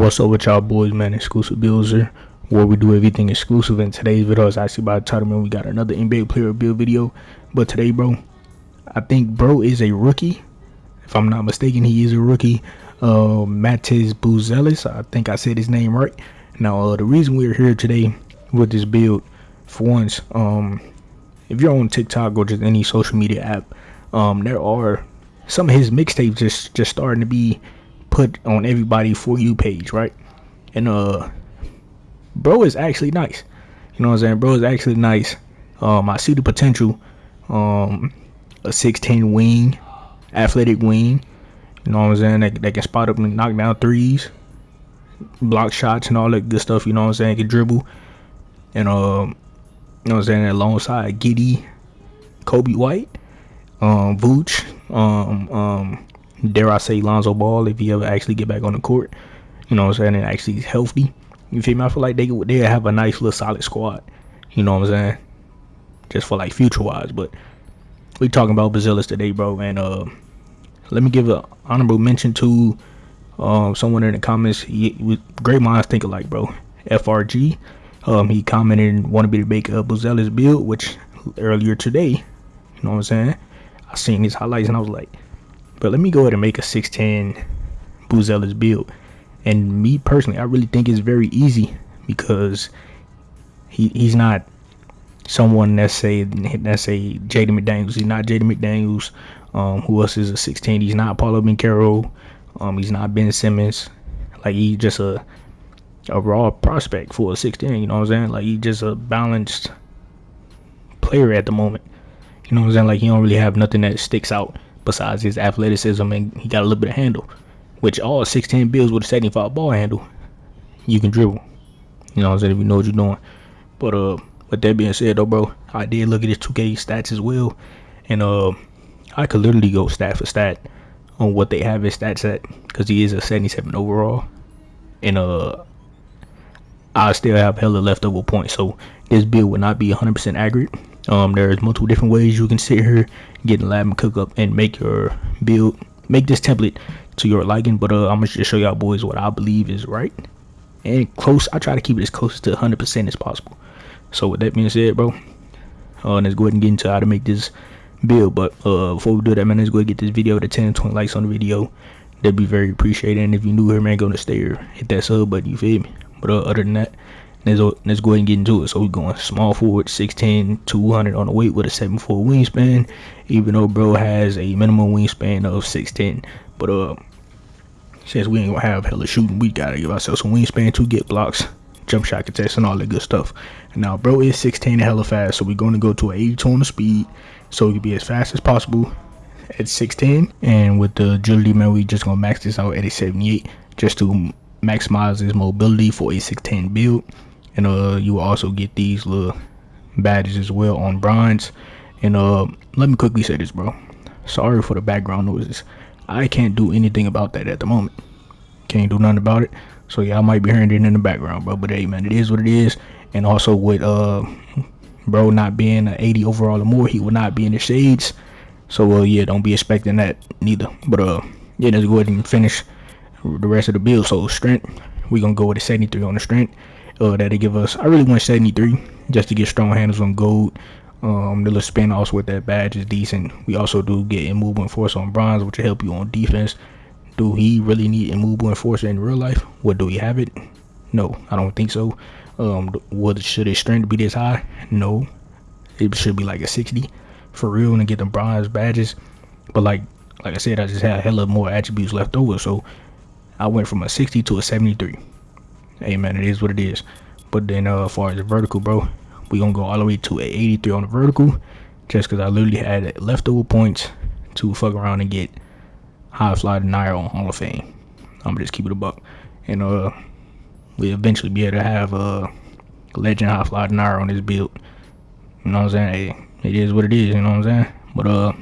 What's up with y'all boys, man? Exclusive Builder, where we do everything exclusive. And today's video is actually about title, man. We got another NBA player build video, but today, bro, I think bro is a rookie. If I'm not mistaken, he is a rookie. Buzelis, I think I said his name right. Now, the reason we're here today with this build, for once, if you're on TikTok or just any social media app, there are some of his mixtapes just starting to be put on everybody For You page, right? And bro is actually nice. You know what I'm saying? Bro is actually nice. I see the potential. A 6'10" wing, athletic wing. You know what I'm saying? They can spot up and knock down threes, block shots, and all that good stuff. You know what I'm saying? Can dribble. And you know what I'm saying? Alongside Giddy, Kobe White, Vooch, dare I say Lonzo Ball if he ever actually get back on the court. You know what I'm saying? And actually healthy. You feel me? I feel like they have a nice little solid squad. You know what I'm saying? Just for like future wise. But we talking about Buzelis today, bro. And let me give an honorable mention to someone in the comments. Great minds think alike, bro. FRG. He commented and wanted me to make a Buzelis build, which earlier today, you know what I'm saying? I seen his highlights and I was like, but let me go ahead and make a 6'10" Buzelis build. And me personally, I really think it's very easy because he's not someone that's say Jaden McDaniels. He's not Jaden McDaniels. Who else is a 6'10"? He's not Paulo Banchero. He's not Ben Simmons. Like, he's just a raw prospect for a 6'10", you know what I'm saying? Like, he's just a balanced player at the moment. You know what I'm saying? Like, he don't really have nothing that sticks out besides his athleticism, and he got a little bit of handle, which all 6'10" builds with a 75 ball handle, you can dribble. You know what I'm saying? If you know what you're doing. But with that being said, though, bro, I did look at his 2K stats as well, and I could literally go stat for stat on what they have his stats at, because he is a 77 overall, and I still have hella leftover points, so this build will not be 100% accurate. There's multiple different ways you can sit here, get in the lab and cook up and make your build, make this template to your liking. But I'm gonna just show y'all boys what I believe is right and close. I try to keep it as close to 100% as possible. So with that being said, bro, let's go ahead and get into how to make this build. But before we do that, man, let's go ahead and get this video to 10 20 likes on the video. That'd be very appreciated. And if you're new here, man, gonna stay here, hit that sub button, you feel me? But other than that, let's go ahead and get into it. So we're going small forward, 6'10", 200 on the weight with a 7'4" wingspan, even though bro has a minimum wingspan of 6'10". But since we ain't gonna have hella shooting, we gotta give ourselves some wingspan to get blocks, jump shot contests, and all that good stuff. Now bro is 6'10" and hella fast, so we're gonna go to an 82 on the speed, so we can be as fast as possible at 6'10". And with the agility, man, we just gonna max this out at a 78 just to maximize his mobility for a 6'10" build. And you will also get these little badges as well on bronze. And let me quickly say this, bro, sorry for the background noises. I can't do anything about that at the moment. Can't do nothing about it, so yeah, I might be hearing it in the background, bro. But hey, man, it is what it is. And also with bro not being an 80 overall or more, he will not be in the shades, so yeah, don't be expecting that neither. But yeah, let's go ahead and finish the rest of the build. So strength, we're gonna go with a 73 on the strength. That'll give us, I really want 73 just to get strong handles on gold. The little spin offs with that badge is decent. We also do get immovable force on bronze, which will help you on defense. Do he really need immovable force in real life? What, do he have it? No, I don't think so. Should his strength be this high? No, it should be like a 60 for real and get them bronze badges. But like I said, I just had hella more attributes left over, so I went from a 60 to a 73. Hey man, it is what it is. But then as far as the vertical, bro, we gonna go all the way to a 83 on the vertical, just because I literally had leftover points to fuck around and get high fly denier on Hall of Fame. I'm gonna just keep it a buck, and we eventually be able to have legend high fly denier on this build. You know what I'm saying? Hey, it is what it is. You know what I'm saying? But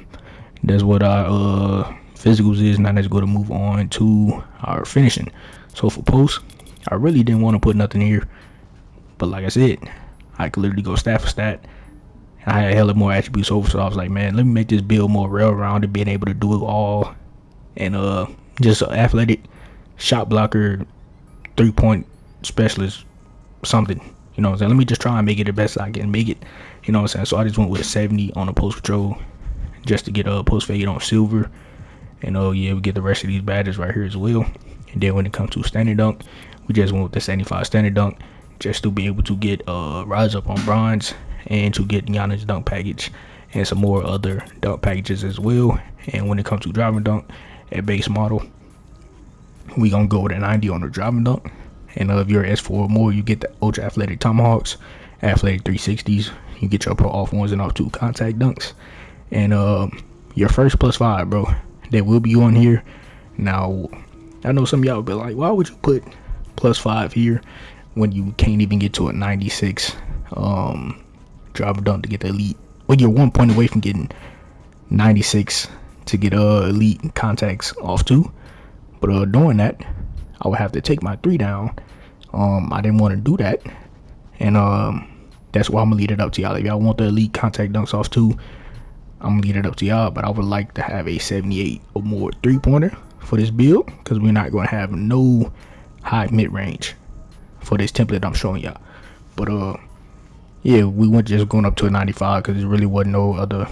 that's what our physicals is. Now let's go to move on to our finishing. So for post, I really didn't want to put nothing here, but like I said, I could literally go stat for stat. I had hella more attributes over, so I was like, man, let me make this build more well-rounded, being able to do it all, and just an athletic shot blocker 3-point specialist something. You know what I'm saying? Let me just try and make it the best I can make it. You know what I'm saying? So I just went with a 70 on the post control just to get a post fade on silver. And yeah, we get the rest of these badges right here as well. And then when it comes to standard dunk, we just went with the 75 standard dunk just to be able to get rise up on bronze and to get Giannis dunk package and some more other dunk packages as well. And when it comes to driving dunk at base model, we gonna go with a 90 on the driving dunk. And if you're S4 or more, you get the ultra athletic tomahawks, athletic 360s. You get your pro off ones and off two contact dunks. And your first +5, bro, that will be on here. Now, I know some of y'all will be like, why would you put +5 here when you can't even get to a 96 driving dunk to get the elite? Well, you're 1 point away from getting 96 to get elite contacts off two. But doing that, I would have to take my 3 down. I didn't want to do that, and that's why I'm gonna leave it up to y'all. If y'all want the elite contact dunks off too, I'm gonna leave it up to y'all. But I would like to have a 78 or more 3-pointer for this build, because we're not gonna have no high mid range for this template I'm showing y'all. But yeah, we went just going up to a 95 because there really wasn't no other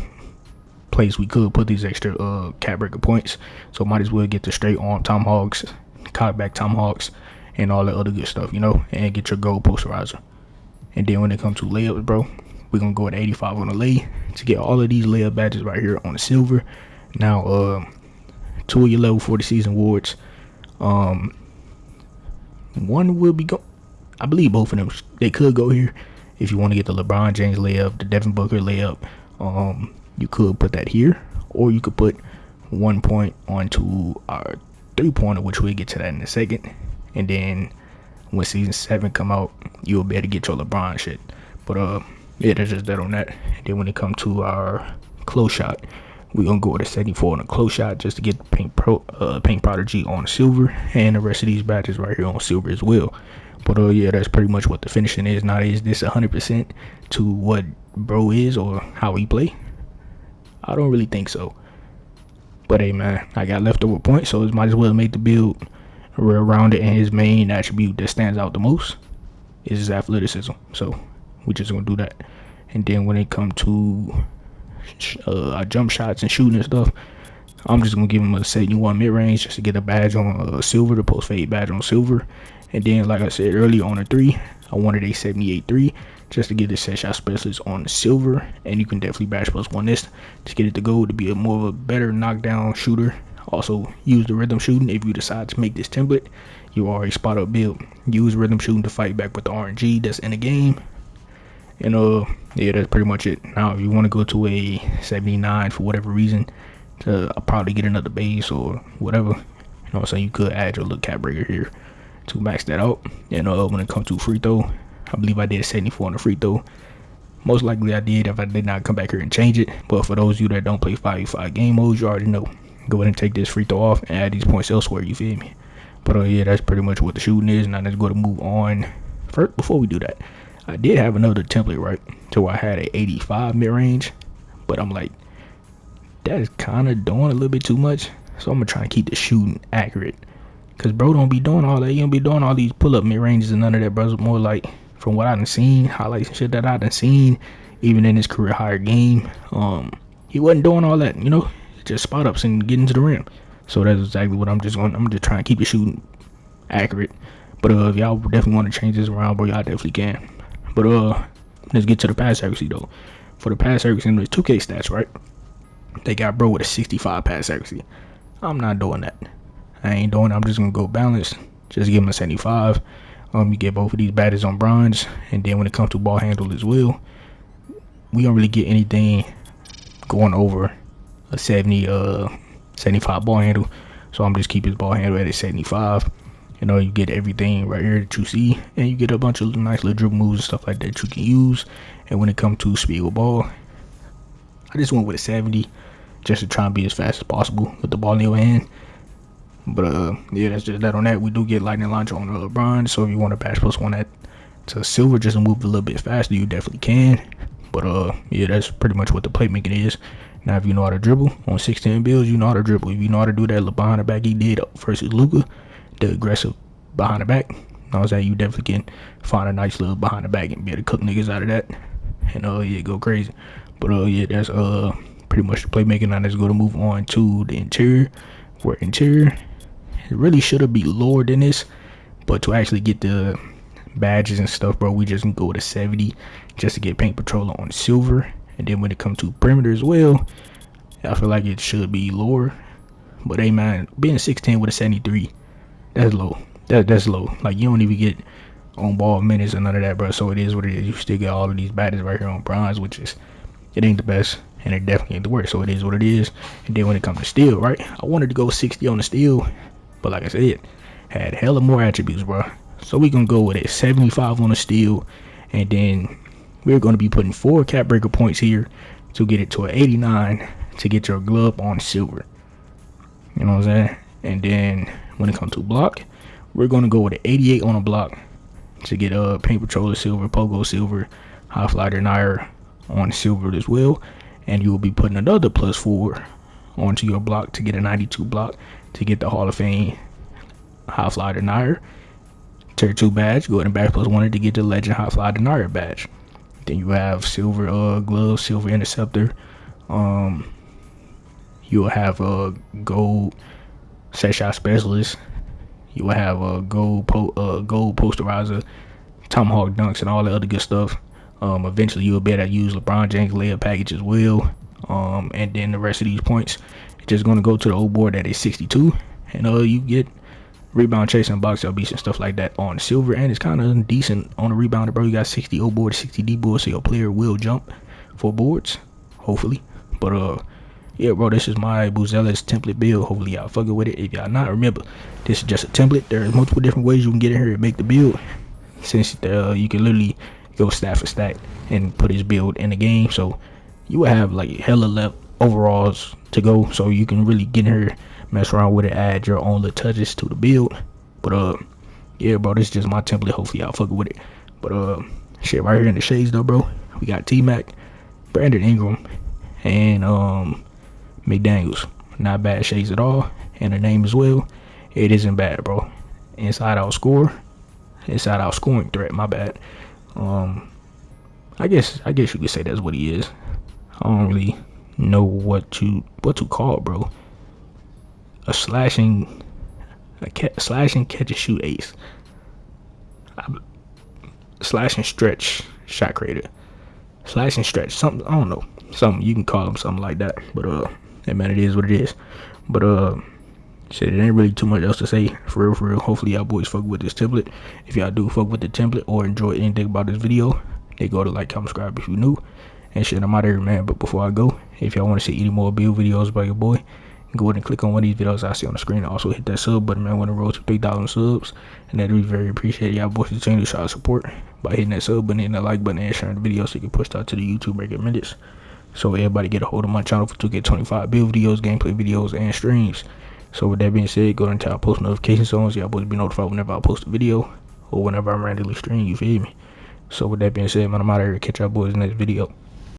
place we could put these extra cap breaker points. So might as well get the straight arm tomahawks, cockback tomahawks, and all the other good stuff, you know, and get your gold posterizer. And then when it comes to layups, bro, we're gonna go at 85 on the lay to get all of these layup badges right here on the silver. Now 2 of your level 40 season awards, one will be I believe both of them, they could go here. If you want to get the LeBron James layup, the Devin Booker layup, you could put that here, or you could put 1 point onto our 3-pointer, which we'll get to that in a second. And then when season 7 come out, you'll be able to get your LeBron shit. But yeah, that's just that on that. And then when it comes to our close shot, we're gonna go with a 74 on a close shot just to get Paint Prodigy on silver, and the rest of these badges right here on silver as well. But yeah, that's pretty much what the finishing is. Now, is this 100% to what bro is or how he play? I don't really think so. But hey, man, I got leftover points, so it might as well make the build real rounded. And his main attribute that stands out the most is his athleticism. So we just gonna do that. And then when it comes to our jump shots and shooting and stuff, I'm just gonna give him a 71 mid range just to get a badge on silver, the post fade badge on silver. And then, like I said earlier, on a 3, I wanted a 78 3 just to get the set shot specialist on the silver. And you can definitely badge +1 this to get it to go to be a more of a better knockdown shooter. Also, use the rhythm shooting if you decide to make this template. You already spot up build. Use rhythm shooting to fight back with the RNG that's in the game. And yeah, that's pretty much it. Now, if you want to go to a 79 for whatever reason, to probably get another base or whatever, you know what I'm saying, you could add your little cap breaker here to max that out. And when it comes to free throw, I believe I did 74 on the free throw. Most likely I did if I did not come back here and change it. But for those of you that don't play 5v5 game modes, you already know. Go ahead and take this free throw off and add these points elsewhere, you feel me? But yeah, that's pretty much what the shooting is. Now let's go to move on. First, before we do that, I did have another template, right? So I had a 85 mid-range, but I'm like, that is kind of doing a little bit too much. So I'm gonna try and keep the shooting accurate. Cause bro don't be doing all that. You don't be doing all these pull-up mid-ranges and none of that, bro. It's more like, from what I done seen, highlights and shit that I done seen, even in his career higher game, he wasn't doing all that, you know, just spot ups and getting to the rim. So that's exactly what I'm just trying to keep the shooting accurate. But if y'all definitely want to change this around, bro, y'all definitely can. But let's get to the pass accuracy though. For the pass accuracy in the 2K stats, right? They got bro with a 65 pass accuracy. I'm not doing that. I ain't doing it. I'm just gonna go balanced. Just give him a 75. You get both of these badges on bronze, and then when it comes to ball handle as well, we don't really get anything going over a 75 ball handle. So I'm just keeping his ball handle at a 75. You know, you get everything right here that you see, and you get a bunch of nice little dribble moves and stuff like that you can use. And when it comes to speed with ball, I just went with a 70 just to try and be as fast as possible with the ball in your hand. But yeah, that's just that on that. We do get lightning launcher on LeBron, so if you want to patch +1 that to silver just to move a little bit faster, you definitely can. But yeah, that's pretty much what the playmaking is. Now, if you know how to dribble on 610 builds, you know how to dribble. If you know how to do that behind the back he did versus Luka, the aggressive behind the back, know what I'm saying? You definitely can find a nice little behind the back and be able to cook niggas out of that. And yeah, go crazy. But yeah, that's pretty much the playmaking. Now let's go to move on to the interior. Where interior, it really should have been lower than this, but to actually get the badges and stuff, bro, we just can go with a 70 just to get paint patroller on silver. And then when it comes to perimeter as well, I feel like it should be lower. But hey man, being 6'10 with a 73, that's low. That's low. Like, you don't even get on ball minutes or none of that, bro. So it is what it is. You still get all of these badges right here on bronze, which is, it ain't the best, and it definitely ain't the worst. So it is what it is. And then when it comes to steel, right, I wanted to go 60 on the steel, but like I said, had hella more attributes, bro. So we can go with a 75 on the steel, and then we're going to be putting 4 cap breaker points here to get it to an 89 to get your glove on silver. You know what I'm saying? And then when it comes to block, we're going to go with an 88 on a block to get paint patroller silver, pogo silver, high flyer denier on silver as well. And you will be putting another +4 onto your block to get a 92 block to get the Hall of Fame high flyer denier. Tier 2 badge, go ahead and back +1 to get the legend high flyer denier badge. Then you have silver gloves, silver interceptor. You'll have a gold set shot specialist. You will have a gold posterizer, tomahawk dunks, and all the other good stuff. Eventually you'll be able to use LeBron James layup package as well. And then the rest of these points just gonna go to the old board that is 62, and you get rebound chasing, box out beats and stuff like that on silver, and it's kind of decent on the rebounder, bro. You got 60 O board, 60 D board, so your player will jump for boards, hopefully. But yeah, bro, this is my Buzelis template build. Hopefully y'all fucking with it. If y'all not, remember, this is just a template. There's multiple different ways you can get in here and make the build, since you can literally go stat for stat and put his build in the game. So you will have like hella left overalls to go, so you can really get in here, mess around with it, add your own little touches to the build. But yeah, bro, this is just my template. Hopefully y'all fucking with it. But shit, right here in the shades though, bro, we got T-Mac, Brandon Ingram, and McDaniels. Not bad shades at all. And the name as well, it isn't bad, bro. Inside out score, inside out scoring threat, my bad. I guess you could say that's what he is. I don't really know what to call it, bro. A slashing catch and shoot ace. Slash and stretch shot creator. Slash and stretch, something, I don't know. Something, you can call him something like that. But hey man, it is what it is. But shit, it ain't really too much else to say. For real. Hopefully y'all boys fuck with this template. If y'all do fuck with the template or enjoy anything about this video, they go to like, comment, subscribe if you new. And shit, I'm out of here, man. But before I go, if y'all want to see any more build videos by your boy, go ahead and click on one of these videos I see on the screen. Also hit that sub button, man. We're on the road to 3,000 subs, and that'd be very appreciated. Y'all boys continue to show support by hitting that sub button, hitting that like button, and sharing the video so you can push out to the YouTube recommended. So everybody get a hold of my channel for 2K25 build videos, gameplay videos, and streams. So with that being said, go into our post notifications on so y'all boys be notified whenever I post a video or whenever I randomly stream. You feel me? So with that being said, man, I'm out of here. Catch y'all boys in the next video.